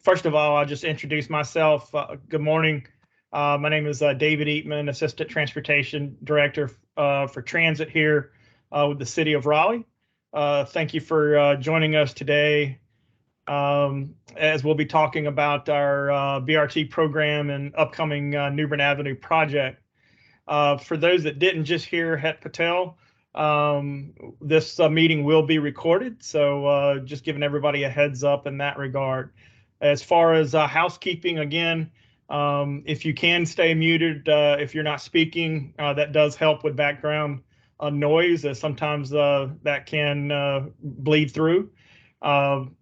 First of all, I'll just introduce myself. Good morning. My name is David Eatman, Assistant Transportation Director for Transit here with the City of Raleigh. Thank you for joining us today as we'll be talking about our BRT program and upcoming New Bern Avenue project. For those that didn't just hear Het Patel, this meeting will be recorded, so just giving everybody a heads up in that regard. As far as housekeeping, again, if you can stay muted if you're not speaking, that does help with background noise, as sometimes that can bleed through. Again,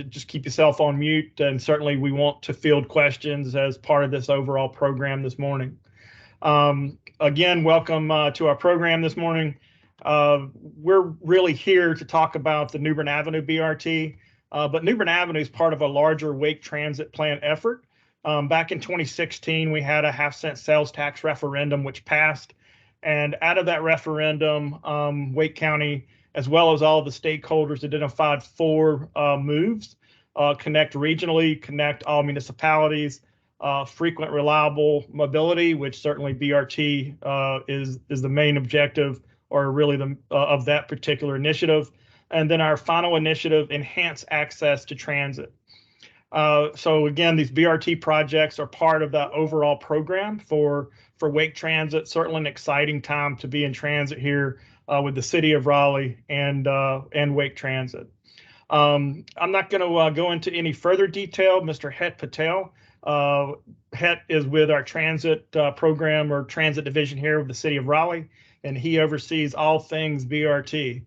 just keep yourself on mute, and certainly we want to field questions as part of this overall program this morning. Again, welcome to our program this morning. We're really here to talk about the New Bern Avenue BRT, but New Bern Avenue is part of a larger Wake Transit Plan effort. Back in 2016, we had a 1/2-cent sales tax referendum which passed, and out of that referendum, Wake County, as well as all the stakeholders, identified 4 moves: connect regionally, connect all municipalities, frequent reliable mobility, which certainly BRT is the main objective, or really of that particular initiative. And then our final initiative, enhance access to transit. So again, these BRT projects are part of the overall program for Wake Transit. Certainly an exciting time to be in transit here with the City of Raleigh and Wake Transit. I'm not going to go into any further detail. Mr. Het Patel, Het is with our transit program or transit division here with the City of Raleigh, and he oversees all things BRT.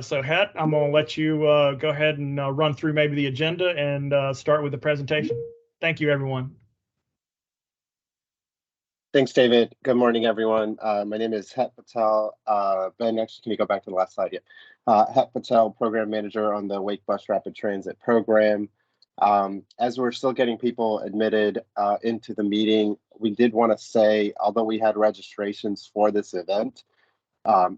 So Het, I'm going to let you go ahead and run through maybe the agenda and start with the presentation. Thank you, everyone. Thanks, David. Good morning, everyone. My name is Het Patel. Ben, actually, can you go back to the last slide? Yeah. Het Patel, Program Manager on the Wake Bus Rapid Transit Program. As we're still getting people admitted into the meeting, we did want to say, although we had registrations for this event,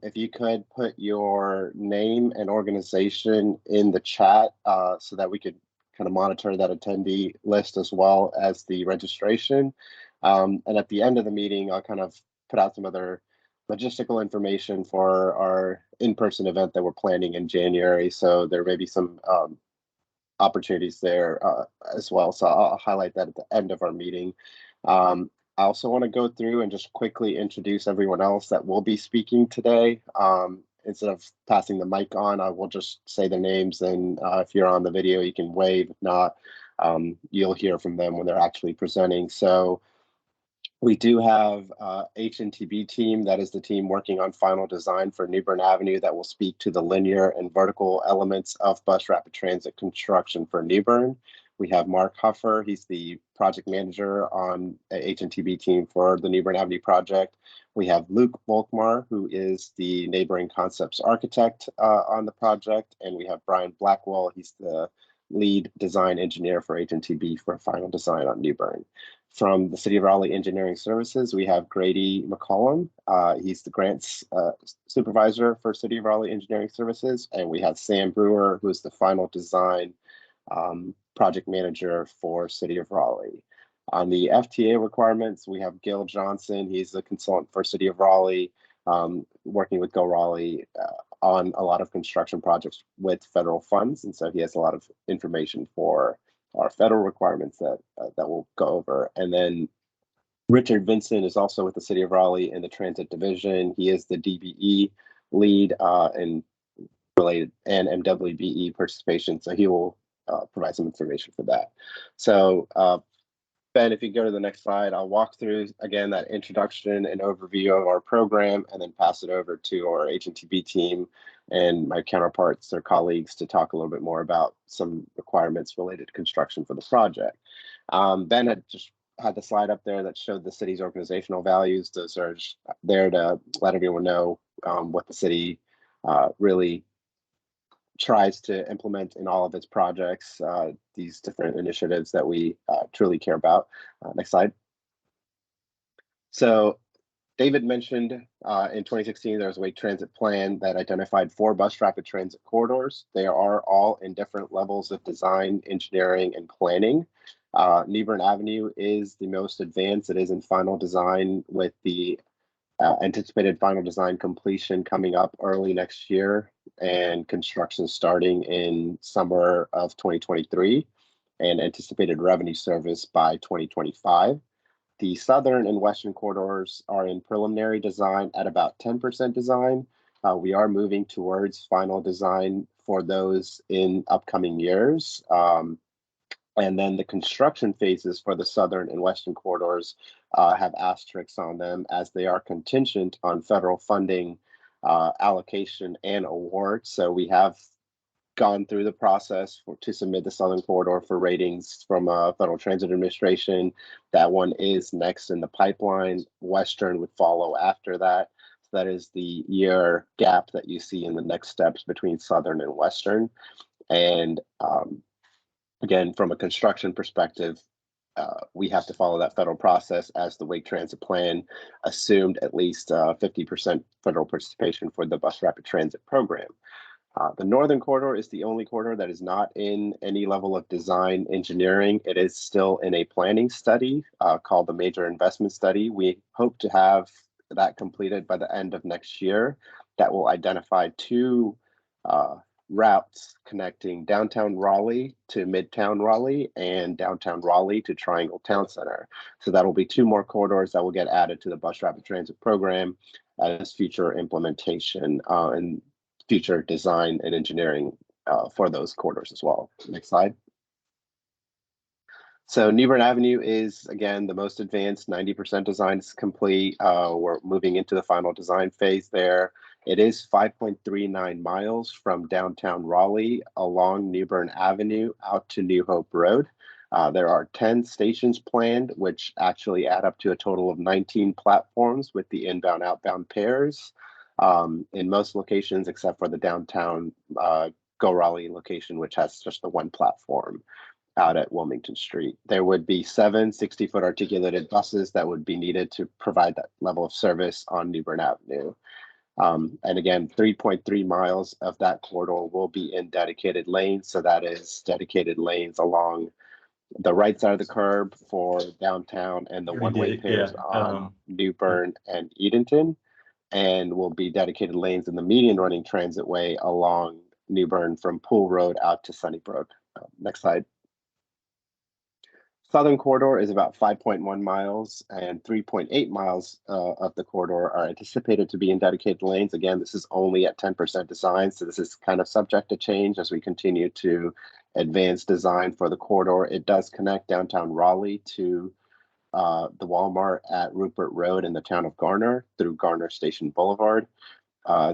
if you could put your name and organization in the chat so that we could kind of monitor that attendee list as well as the registration. And at the end of the meeting, I'll kind of put out some other logistical information for our in-person event that we're planning in January. So there may be some opportunities there as well. So I'll highlight that at the end of our meeting. I also want to go through and just quickly introduce everyone else that will be speaking today. Instead of passing the mic on, I will just say their names, and if you're on the video, you can wave. If not, you'll hear from them when they're actually presenting. So we do have HNTB team, that is the team working on final design for New Bern Avenue, that will speak to the linear and vertical elements of bus rapid transit construction for New Bern. We have Mark Huffer, he's the project manager on the HNTB team for the New Bern Avenue project. We have Luke Volkmar, who is the neighboring concepts architect on the project. And we have Brian Blackwell, he's the lead design engineer for HNTB for final design on New Bern. From the City of Raleigh Engineering Services, we have Grady McCollum. He's the grants supervisor for City of Raleigh Engineering Services. And we have Sam Brewer, who is the final design project manager for City of Raleigh. On the FTA requirements, we have Gil Johnson. He's the consultant for City of Raleigh, working with Go Raleigh on a lot of construction projects with federal funds. And so he has a lot of information for our federal requirements that we'll go over. And then Richard Vincent is also with the City of Raleigh in the transit division. He is the DBE lead and related and MWBE participation. So he will provide some information for that. So Ben, if you go to the next slide, I'll walk through again that introduction and overview of our program, and then pass it over to our HNTB team and my counterparts or colleagues to talk a little bit more about some requirements related to construction for the project. Ben had just had the slide up there that showed the city's organizational values. Those are there to let everyone know what the city really tries to implement in all of its projects, these different initiatives that we truly care about. Next slide. So David mentioned in 2016, there was a Wake Transit plan that identified 4 bus rapid transit corridors. They are all in different levels of design, engineering, and planning. New Bern Avenue is the most advanced. It is in final design with the anticipated final design completion coming up early next year and construction starting in summer of 2023 and anticipated revenue service by 2025. The southern and western corridors are in preliminary design at about 10% design. We are moving towards final design for those in upcoming years. And then the construction phases for the southern and western corridors have asterisks on them as they are contingent on federal funding allocation and award. So we have gone through the process to submit the southern corridor for ratings from Federal Transit Administration. That one is next in the pipeline. Western would follow after that. So that is the year gap that you see in the next steps between southern and western. And again, from a construction perspective, we have to follow that federal process as the Wake Transit Plan assumed at least 50% federal participation for the bus rapid transit program. The northern corridor is the only corridor that is not in any level of design engineering. It is still in a planning study called the Major Investment Study. We hope to have that completed by the end of next year. That will identify 2 routes connecting downtown Raleigh to Midtown Raleigh and downtown Raleigh to Triangle Town Center. So that'll be 2 more corridors that will get added to the bus rapid transit program as future implementation and future design and engineering for those corridors as well. Next slide. So New Bern Avenue is, again, the most advanced, 90% design is complete. We're moving into the final design phase there. It is 5.39 miles from downtown Raleigh along New Bern Avenue out to New Hope Road. There are 10 stations planned, which actually add up to a total of 19 platforms with the inbound, outbound pairs in most locations, except for the downtown Go Raleigh location, which has just the 1 platform out at Wilmington Street. There would be 7 60-foot articulated buses that would be needed to provide that level of service on New Bern Avenue. And again, 3.3 miles of that corridor will be in dedicated lanes. So that is dedicated lanes along the right side of the curb for downtown and the one-way pairs on New Bern and Edenton, and will be dedicated lanes in the median running transit way along New Bern from Pool Road out to Sunnybrook. Next slide. Southern corridor is about 5.1 miles, and 3.8 miles of the corridor are anticipated to be in dedicated lanes. Again, this is only at 10% design, so this is kind of subject to change as we continue to advance design for the corridor. It does connect downtown Raleigh to the Walmart at Rupert Road in the town of Garner through Garner Station Boulevard.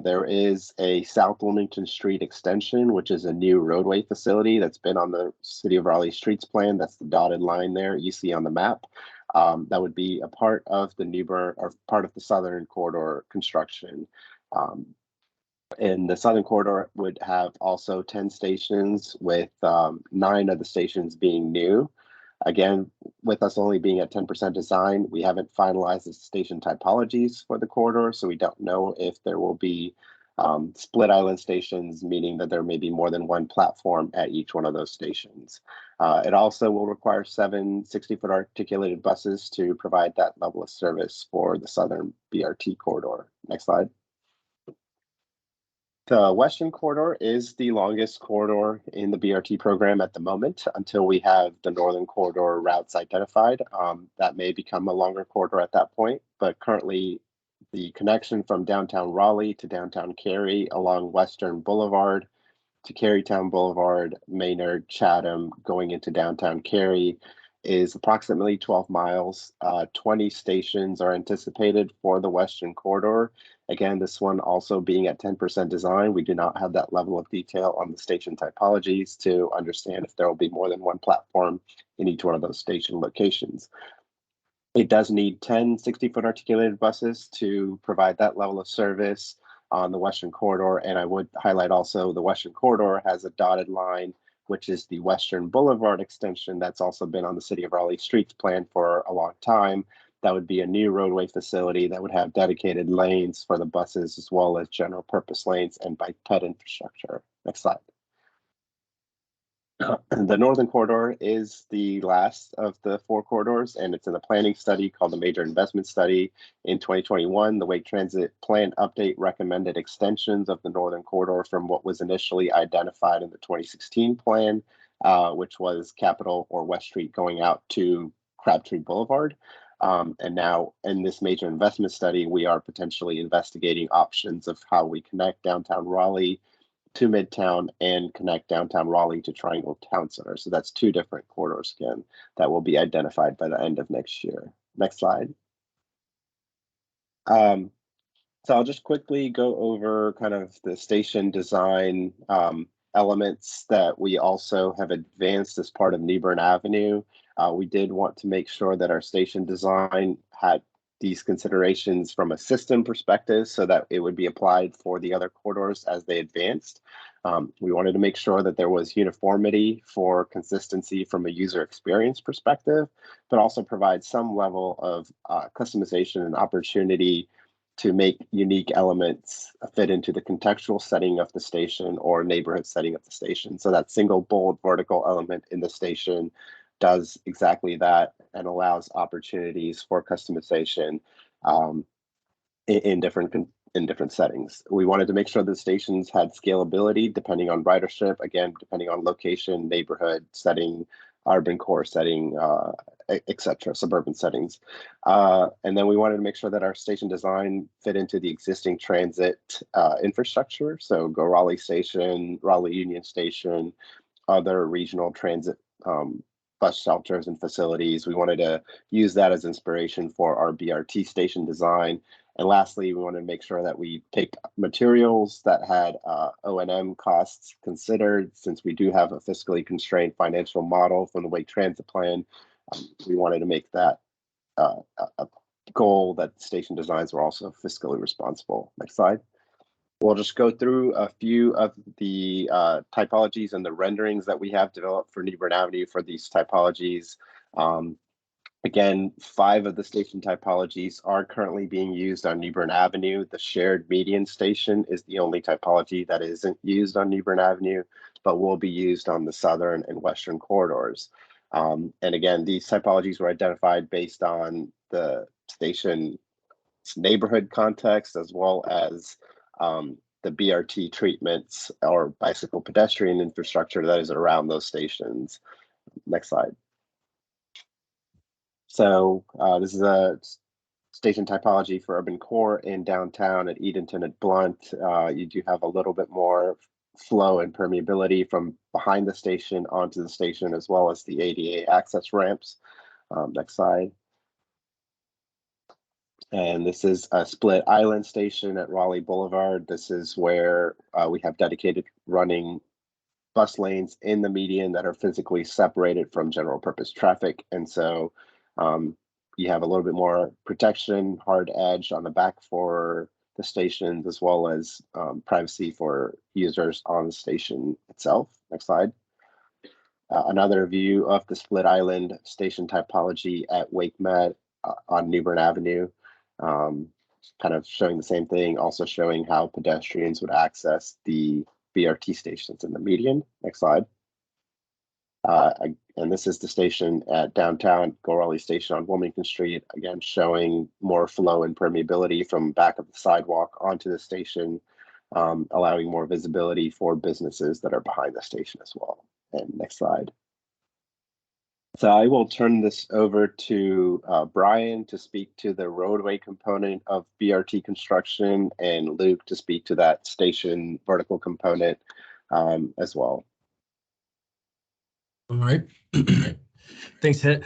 There is a South Wilmington Street extension, which is a new roadway facility that's been on the City of Raleigh Streets plan. That's the dotted line there you see on the map. That would be a part of the New Bern, or part of the Southern Corridor construction. And the Southern Corridor would have also 10 stations, with 9 of the stations being new. Again, with us only being at 10% design, we haven't finalized the station typologies for the corridor, so we don't know if there will be split island stations, meaning that there may be more than 1 platform at each one of those stations. It also will require 7 60-foot articulated buses to provide that level of service for the Southern BRT corridor. Next slide. The Western Corridor is the longest corridor in the BRT program at the moment until we have the Northern Corridor routes identified. That may become a longer corridor at that point, but currently the connection from downtown Raleigh to downtown Cary along Western Boulevard to Carytown Boulevard, Maynard, Chatham, going into downtown Cary is approximately 12 miles. 20 stations are anticipated for the Western Corridor. Again, this one also being at 10% design, we do not have that level of detail on the station typologies to understand if there will be more than 1 platform in each one of those station locations. It does need 10 60-foot articulated buses to provide that level of service on the Western Corridor. And I would highlight also the Western Corridor has a dotted line, which is the Western Boulevard extension that's also been on the City of Raleigh Streets plan for a long time. That would be a new roadway facility that would have dedicated lanes for the buses as well as general purpose lanes and bike ped infrastructure. Next slide. The Northern Corridor is the last of the 4 corridors, and it's in a planning study called the Major Investment Study. In 2021, the Wake Transit Plan Update recommended extensions of the Northern Corridor from what was initially identified in the 2016 plan, which was Capitol or West Street going out to Crabtree Boulevard. And now in this major investment study, we are potentially investigating options of how we connect downtown Raleigh to Midtown and connect downtown Raleigh to Triangle Town Center. So that's 2 different corridors again that will be identified by the end of next year. Next slide. So I'll just quickly go over kind of the station design elements that we also have advanced as part of Newbern Avenue. We did want to make sure that our station design had these considerations from a system perspective so that it would be applied for the other corridors as they advanced. We wanted to make sure that there was uniformity for consistency from a user experience perspective, but also provide some level of customization and opportunity to make unique elements fit into the contextual setting of the station or neighborhood setting of the station. So that single bold vertical element in the station does exactly that and allows opportunities for customization in different settings. We wanted to make sure the stations had scalability depending on ridership, again, depending on location, neighborhood setting, urban core setting, etc., suburban settings. And then we wanted to make sure that our station design fit into the existing transit infrastructure. So Go Raleigh Station, Raleigh Union Station, other regional transit bus shelters and facilities. We wanted to use that as inspiration for our BRT station design. And lastly, we wanted to make sure that we take materials that had O&M costs considered. Since we do have a fiscally constrained financial model from the Wake Transit Plan, we wanted to make that a goal that station designs were also fiscally responsible. Next slide. We'll just go through a few of the typologies and the renderings that we have developed for Newbern Avenue for these typologies. Again, 5 of the station typologies are currently being used on Newbern Avenue. The shared median station is the only typology that isn't used on Newbern Avenue, but will be used on the southern and western corridors. And again, these typologies were identified based on the station's neighborhood context, as well as the BRT treatments or bicycle pedestrian infrastructure that is around those stations. Next slide. So this is a station typology for urban core in downtown at Edenton and Blunt. You do have a little bit more flow and permeability from behind the station onto the station, as well as the ADA access ramps. Next slide. And this is a split island station at Raleigh Boulevard. This is where we have dedicated running bus lanes in the median that are physically separated from general purpose traffic. And so you have a little bit more protection, hard edge on the back for the stations, as well as privacy for users on the station itself. Next slide. Another view of the split island station typology at Wake Med on Newbern Avenue. Kind of showing the same thing, also showing how pedestrians would access the BRT stations in the median. Next slide. And this is the station at downtown Go Raleigh Station on Wilmington Street, again showing more flow and permeability from back of the sidewalk onto the station, allowing more visibility for businesses that are behind the station as well. And next slide. So I will turn this over to Brian to speak to the roadway component of BRT construction, and Luke to speak to that station vertical component as well. All right. Thanks, Het.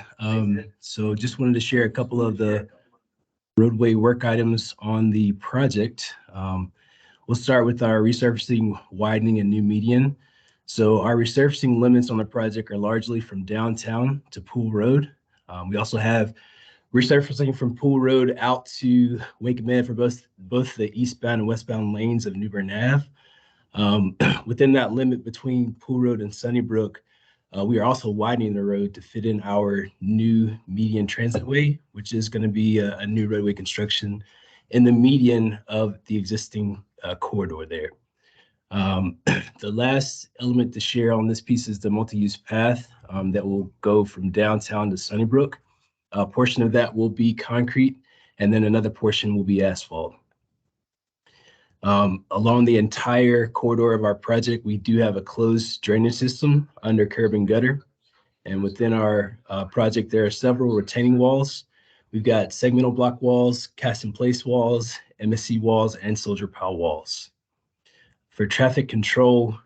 So just wanted to share a couple of the roadway work items on the project. We'll start with our resurfacing, widening, and new median. So our resurfacing limits on the project are largely from downtown to Pool Road. We also have resurfacing from Pool Road out to Wake Med for both the eastbound and westbound lanes of Newbern Ave. Within that limit between Pool Road and Sunnybrook, We are also widening the road to fit in our new median transitway, which is going to be a new roadway construction in the median of the existing corridor there. The last element to share on this piece is the multi-use path that will go from downtown to Sunnybrook. A portion of that will be concrete, and then another portion will be asphalt. Along the entire corridor of our project, we do have a closed drainage system under curb and gutter. And within our project, there are several retaining walls. We've got segmental block walls, cast in place walls, MSC walls, and soldier pile walls. For traffic control,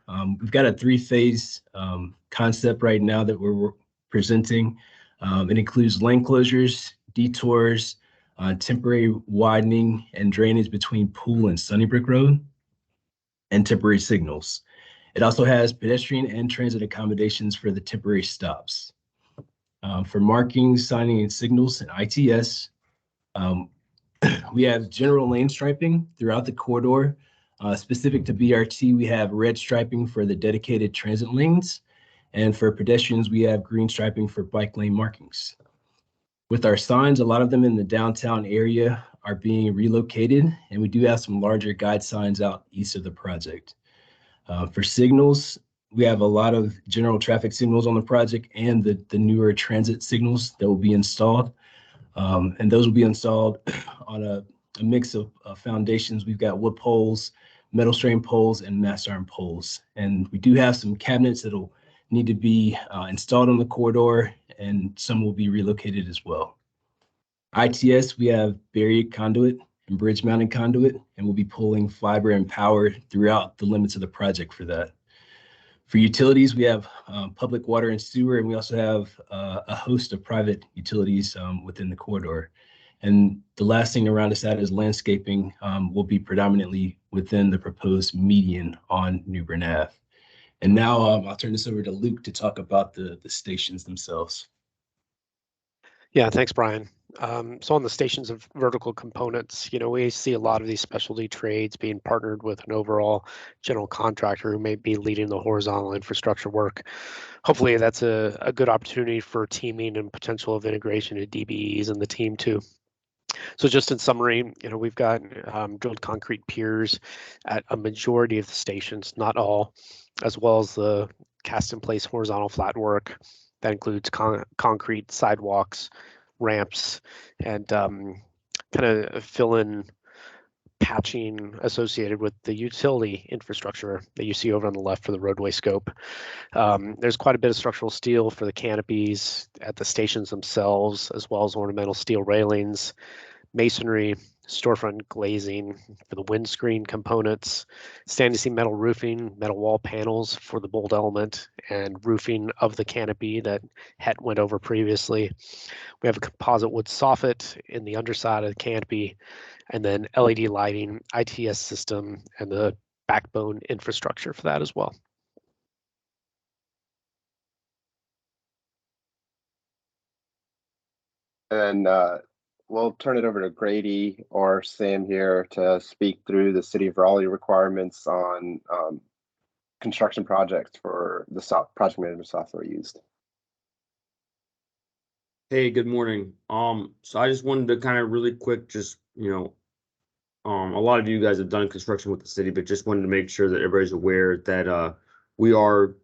we've got a three-phase concept right now that we're presenting. It includes lane closures, detours, temporary widening and drainage between Pool and Sunnybrook Road, and temporary signals. It also has pedestrian and transit accommodations for the temporary stops. For marking, signing, and signals and ITS, we have general lane striping throughout the corridor. Specific to BRT, we have red striping for the dedicated transit lanes. And for pedestrians, we have green striping for bike lane markings. With our signs, a lot of them in the downtown area are being relocated, and we do have some larger guide signs out east of the project. For signals, we have a lot of general traffic signals on the project and the newer transit signals that will be installed. And those will be installed on a mix of foundations. We've got wood poles, metal strand poles, and mast iron poles. And we do have some cabinets that'll need to be installed on the corridor, and some will be relocated as well. ITS, we have buried conduit and bridge mounted conduit, and we'll be pulling fiber and power throughout the limits of the project for that. For utilities, we have public water and sewer, and we also have a host of private utilities within the corridor. And the last thing around us that is landscaping will be predominantly within the proposed median on New Bern Ave. And now I'll turn this over to Luke to talk about the stations themselves. Yeah, thanks, Brian. So on the stations of vertical components, we see a lot of these specialty trades being partnered with an overall general contractor who may be leading the horizontal infrastructure work. Hopefully that's a good opportunity for teaming and potential of integration of DBEs and the team too. So just in summary, we've got drilled concrete piers at a majority of the stations, not all, as well as the cast in place horizontal flat work. That includes concrete sidewalks, ramps, and kind of fill in patching associated with the utility infrastructure that you see over on the left for the roadway scope. There's quite a bit of structural steel for the canopies at the stations themselves, as well as ornamental steel railings, masonry, storefront glazing for the windscreen components, standing seam metal roofing, metal wall panels for the bold element, and roofing of the canopy that Het went over previously. We have a composite wood soffit in the underside of the canopy, and then LED lighting, ITS system, and the backbone infrastructure for that as well. And we'll turn it over to Grady or Sam here to speak through the City of Raleigh requirements on construction projects for the project management software used. Hey, good morning. So I just wanted to kind of really quick, just, a lot of you guys have done construction with the city, but just wanted to make sure that everybody's aware that we are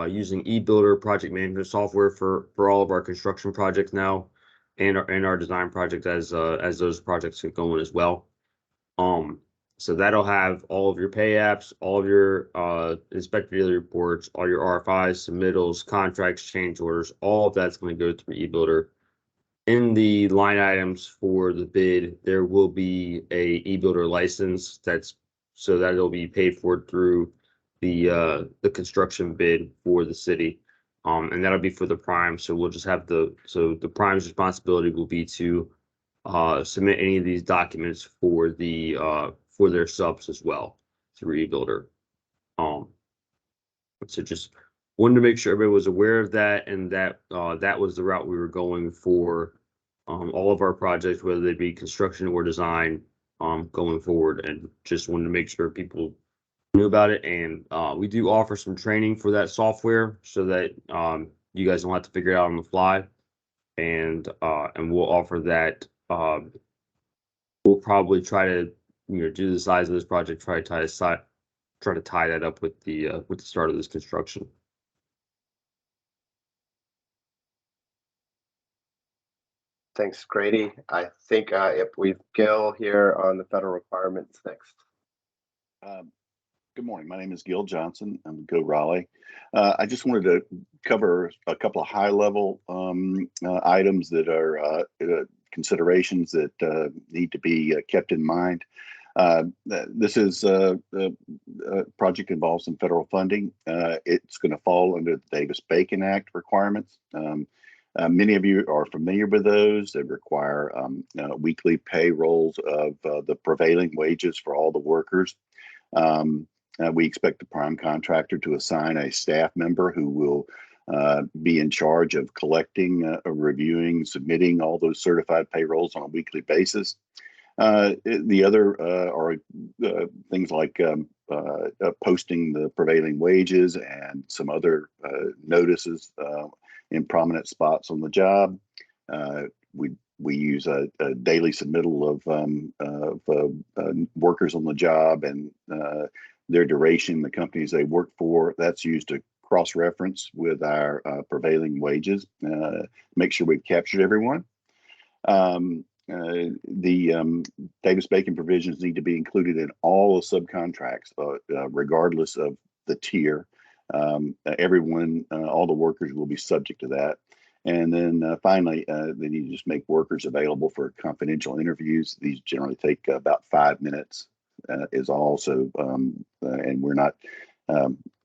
using eBuilder project management software for all of our construction projects now, and our design project as those projects get going as well. So that'll have all of your pay apps, all of your inspector daily reports, all your RFIs, submittals, contracts, change orders, all of that's going to go through eBuilder. In the line items for the bid, there will be a eBuilder license so that it'll be paid for through the construction bid for the city. And that'll be for the prime. So we'll just have the prime's responsibility will be to submit any of these documents for their subs as well through eBuilder. So just wanted to make sure everybody was aware of that, and that that was the route we were going for all of our projects, whether they be construction or design, going forward. And just wanted to make sure people new about it, and we do offer some training for that software so that you guys don't have to figure it out on the fly, and we'll offer that. We'll probably try to do the size of this project, try to tie that up with the start of this construction. Thanks, Grady. I think if we've Gil here on the federal requirements next. Good morning. My name is Gil Johnson. I'm with Go Raleigh. I just wanted to cover a couple of high-level items that are considerations that need to be kept in mind. This is a project involves some federal funding. It's going to fall under the Davis-Bacon Act requirements. Many of you are familiar with those. They require weekly payrolls of the prevailing wages for all the workers. We expect the prime contractor to assign a staff member who will be in charge of collecting, reviewing, submitting all those certified payrolls on a weekly basis. The other are things like posting the prevailing wages and some other notices in prominent spots on the job. We use a daily submittal of workers on the job and their duration, the companies they work for. That's used to cross-reference with our prevailing wages, make sure we've captured everyone. The Davis-Bacon provisions need to be included in all the subcontracts, regardless of the tier. Everyone, all the workers will be subject to that. And then finally, they need to just make workers available for confidential interviews. These generally take about 5 minutes is all. So, and we're not,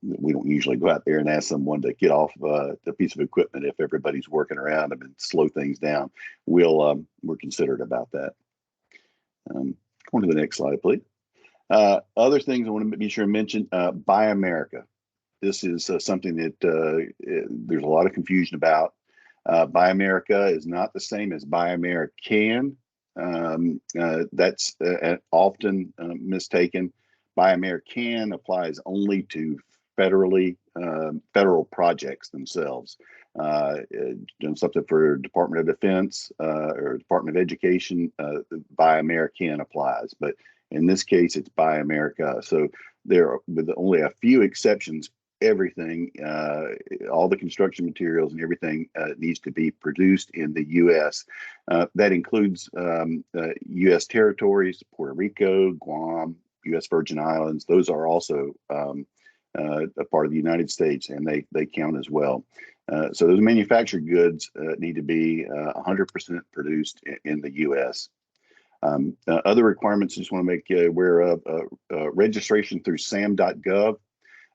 we don't usually go out there and ask someone to get off the piece of equipment if everybody's working around them and slow things down. We're considerate about that. Going to the next slide, please. Other things I want to be sure to mention, Buy America. This is something that there's a lot of confusion about. Buy America is not the same as Buy American. That's often mistaken. Buy American applies only to federal projects themselves. Doing something for Department of Defense or Department of Education, Buy American applies. But in this case, it's Buy America. So there are, with only a few exceptions, everything, all the construction materials and everything needs to be produced in the U.S. That includes U.S. territories, Puerto Rico, Guam, U.S. Virgin Islands. Those are also a part of the United States, and they count as well. So those manufactured goods need to be 100% produced in the U.S. Other requirements I just want to make you aware of, registration through sam.gov.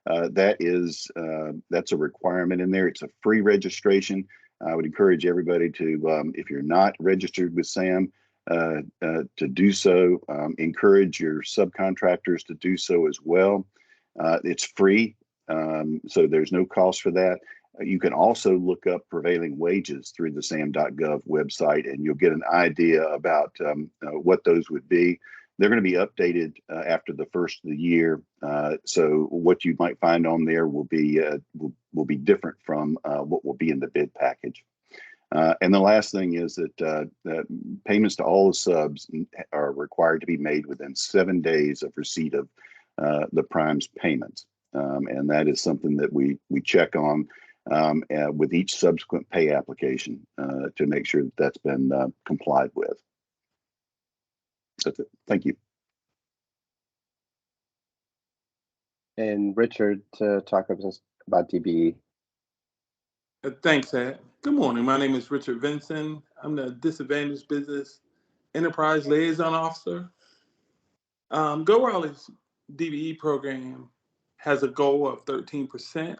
That's a requirement in there. It's a free registration. I would encourage everybody to, if you're not registered with SAM, to do so. Encourage your subcontractors to do so as well. It's free, so there's no cost for that. You can also look up prevailing wages through the sam.gov website, and you'll get an idea about what those would be. They're going to be updated after the first of the year, so what you might find on there will be different from what will be in the bid package. And the last thing is that payments to all the subs are required to be made within 7 days of receipt of the prime's payments, and that is something that we check on with each subsequent pay application to make sure that that's been complied with. That's it. Thank you. And Richard to talk about DBE. Thanks, Ed. Good morning. My name is Richard Vinson. I'm the Disadvantaged Business Enterprise Liaison Officer. Go Raleigh's DBE program has a goal of 13%,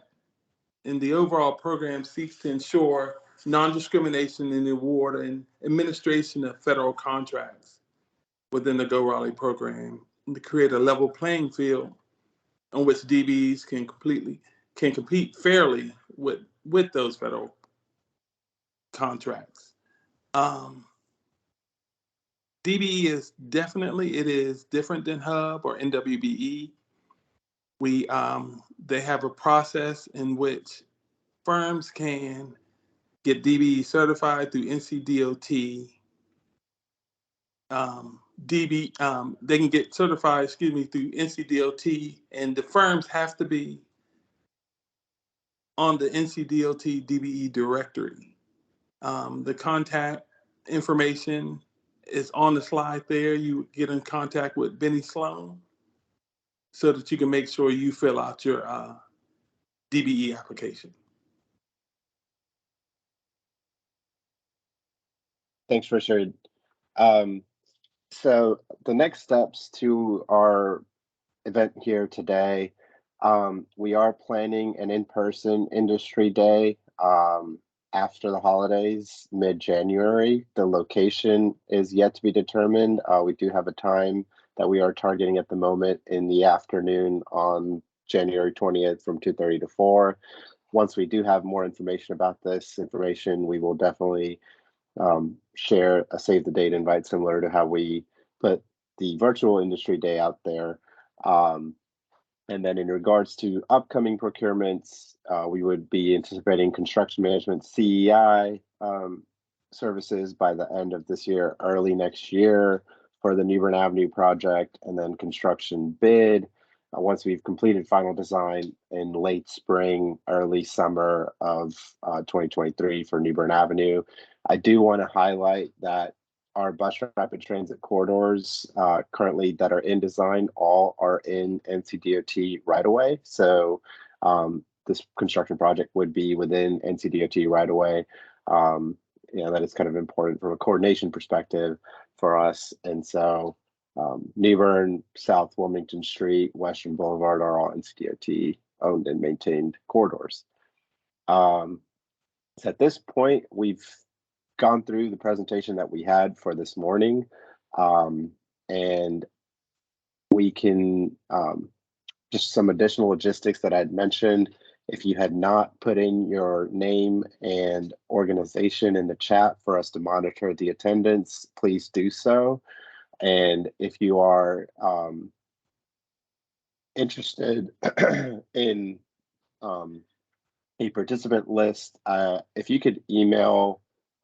and the overall program seeks to ensure non-discrimination in the award and administration of federal contracts within the Go Raleigh program, and to create a level playing field on which DBEs can compete fairly with those federal contracts. DBE is different than HUB or NWBE. They have a process in which firms can get DBE certified through NCDOT. They can get certified, through NCDOT, and the firms have to be on the NCDOT DBE directory. The contact information is on the slide there. You get in contact with Benny Sloan so that you can make sure you fill out your DBE application. Thanks, Richard. So the next steps to our event here today, we are planning an in-person industry day after the holidays, mid-January. The location is yet to be determined. We do have a time that we are targeting at the moment in the afternoon on January 20th from 2:30 to 4. Once we do have more information about this information, we will definitely share a save the date invite similar to how we put the virtual industry day out there. And then in regards to upcoming procurements, we would be anticipating construction management CEI services by the end of this year, early next year for the Newbern Avenue project, and then construction bid once we've completed final design in late spring, early summer of 2023 for Newbern Avenue. I do want to highlight that our bus rapid transit corridors currently that are in design all are in NCDOT right away. So this construction project would be within NCDOT right away. That is kind of important from a coordination perspective for us. And so Newbern, South Wilmington Street, Western Boulevard are all NCDOT owned and maintained corridors. So at this point, we've gone through the presentation that we had for this morning, and we can just some additional logistics that I had mentioned. If you had not put in your name and organization in the chat for us to monitor the attendance, please do so. And if you are interested in a participant list, if you could email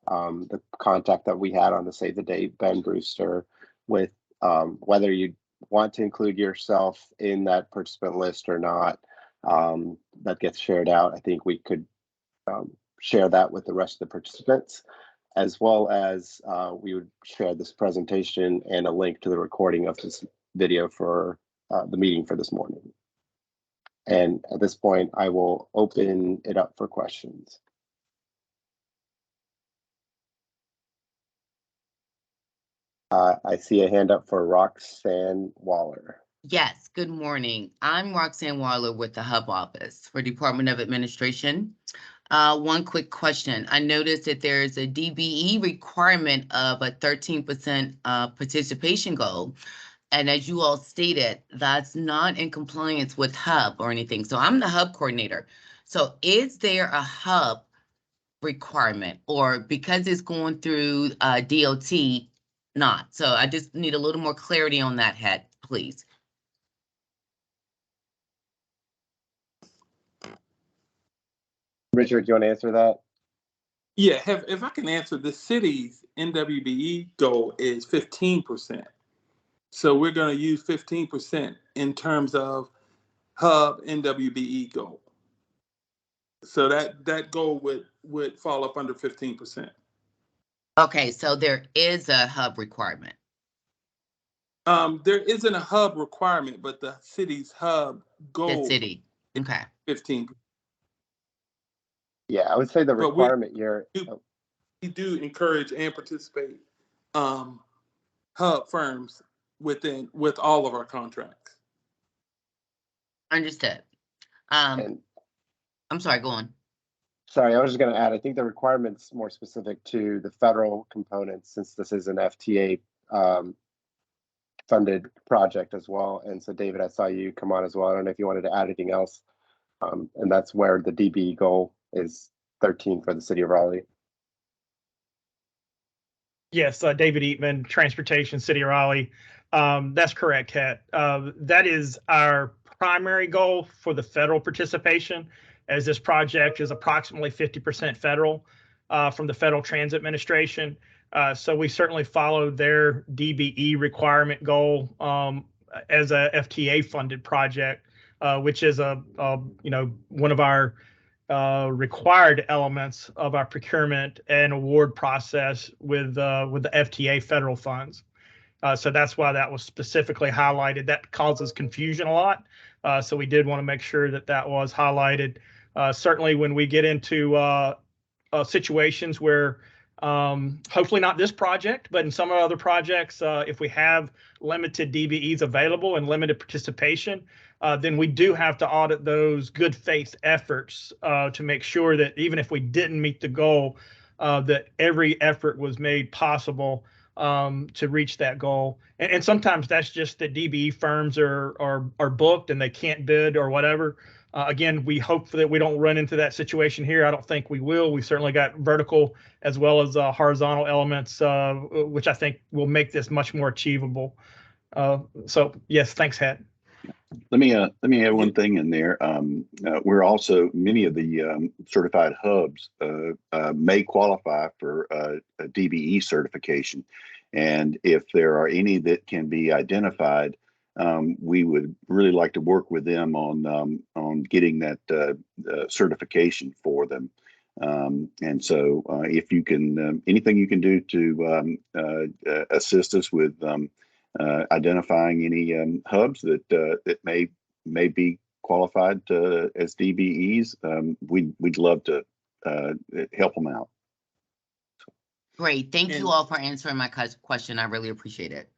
the contact that we had on the Save the Date, Ben Brewster, with whether you want to include yourself in that participant list or not, that gets shared out. I think we could share that with the rest of the participants, as well as we would share this presentation and a link to the recording of this video for the meeting for this morning. And at this point, I will open it up for questions. I see a hand up for Roxanne Waller. Yes, good morning. I'm Roxanne Waller with the Hub Office for Department of Administration. One quick question. I noticed that there's a DBE requirement of a 13% participation goal. And as you all stated, that's not in compliance with Hub or anything. So I'm the Hub coordinator. So is there a Hub requirement, or because it's going through DOT, not? So I just need a little more clarity on that, head, please. Richard, do you want to answer that? Yeah, if I can answer, the city's NWBE goal is 15%. So we're going to use 15% in terms of Hub NWBE goal. So that goal would fall up under 15%. Okay, so there is a Hub requirement. There isn't a Hub requirement, but the city's Hub goal. The city, okay. 15%. Yeah, I would say the requirement here. We do encourage and participate Hub firms with all of our contracts. Understood. I'm sorry, go on. Sorry, I was just going to add, I think the requirement's more specific to the federal components, since this is an FTA funded project as well. And so, David, I saw you come on as well. I don't know if you wanted to add anything else. And that's where the DB goal is 13 for the city of Raleigh. Yes, David Eatman, Transportation, City of Raleigh. That's correct, Het. That is our primary goal for the federal participation, as this project is approximately 50% federal from the Federal Transit Administration. So we certainly follow their DBE requirement goal as a FTA funded project, which is one of our required elements of our procurement and award process with the FTA federal funds. So that's why that was specifically highlighted. That causes confusion a lot. So we did want to make sure that that was highlighted. Certainly when we get into situations where hopefully not this project, but in some other projects, if we have limited DBEs available and limited participation, then we do have to audit those good faith efforts to make sure that even if we didn't meet the goal, that every effort was made possible to reach that goal. And sometimes that's just that DBE firms are booked and they can't bid or whatever. Again, we hope that we don't run into that situation here. I don't think we will. We certainly got vertical as well as horizontal elements, which I think will make this much more achievable. So yes, thanks, Het. Let me add one thing in there. We're also, many of the certified hubs may qualify for a DBE certification. And if there are any that can be identified, we would really like to work with them on getting that certification for them. And so if you can, anything you can do to assist us with identifying any hubs that may be qualified as DBEs, we'd love to help them out. Great. Thank you all for answering my question. I really appreciate it.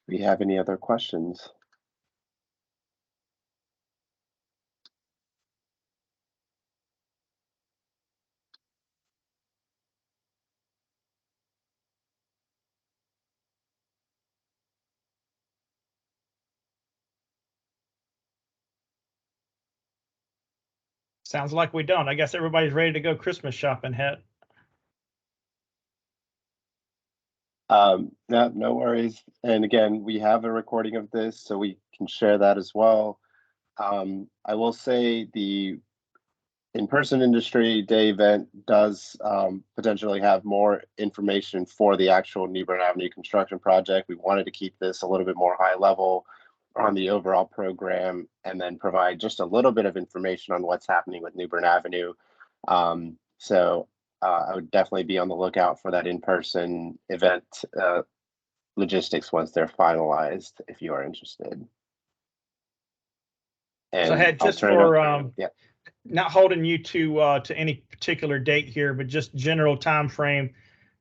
Do we have any other questions? Sounds like we don't. I guess everybody's ready to go Christmas shopping, Het. No worries. And again, we have a recording of this, so we can share that as well. I will say the in-person industry day event does potentially have more information for the actual New Bern Avenue construction project. We wanted to keep this a little bit more high level on the overall program and then provide just a little bit of information on what's happening with New Bern Avenue. So I would definitely be on the lookout for that in-person event logistics once they're finalized, if you are interested. And so Het, just for not holding you to any particular date here, but just general time frame.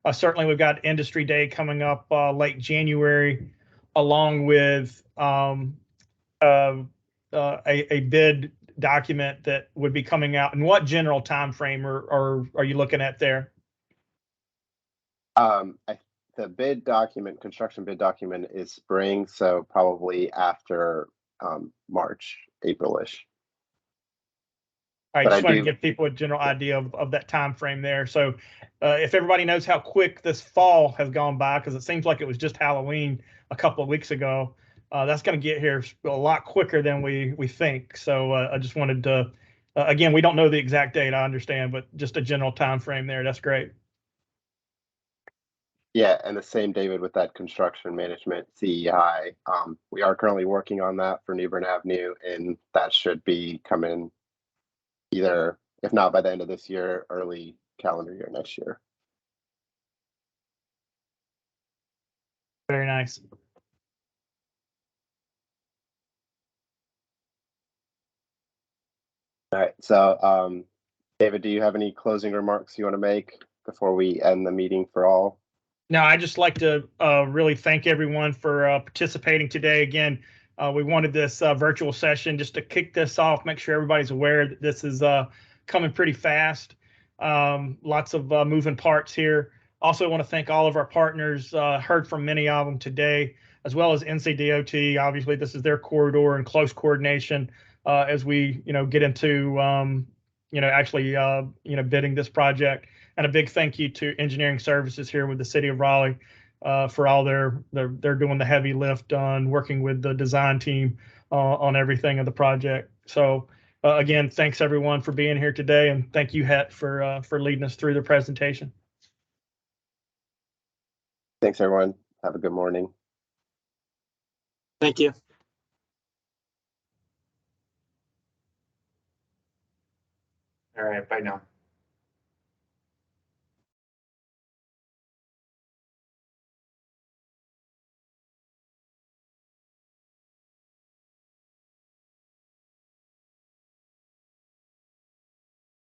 Certainly, we've got Industry Day coming up late January, along with a bid document that would be coming out. And what general time frame are you looking at there? The bid document, construction bid document, is spring, so probably after March, April-ish. I just want to give people a general idea of that time frame there. So if everybody knows how quick this fall has gone by, because it seems like it was just Halloween a couple of weeks ago, that's going to get here a lot quicker than we think. So I just wanted to, again, we don't know the exact date, I understand, but just a general time frame there. That's great. Yeah, and the same, David, with that construction management CEI. We are currently working on that for New Bern Avenue, and that should be coming either, if not by the end of this year, early calendar year next year. Very nice. All right, so David, do you have any closing remarks you want to make before we end the meeting for all? No, I just like to really thank everyone for participating today. Again, we wanted this virtual session just to kick this off, make sure everybody's aware that this is coming pretty fast. Lots of moving parts here. Also want to thank all of our partners, heard from many of them today, as well as NCDOT. Obviously, this is their corridor and close coordination as we, get into, actually, bidding this project. And a big thank you to engineering services here with the city of Raleigh for all they're doing the heavy lift on working with the design team on everything of the project. So again, thanks everyone for being here today, and thank you, Het, for leading us through the presentation. Thanks, everyone. Have a good morning. Thank you. All right, bye now.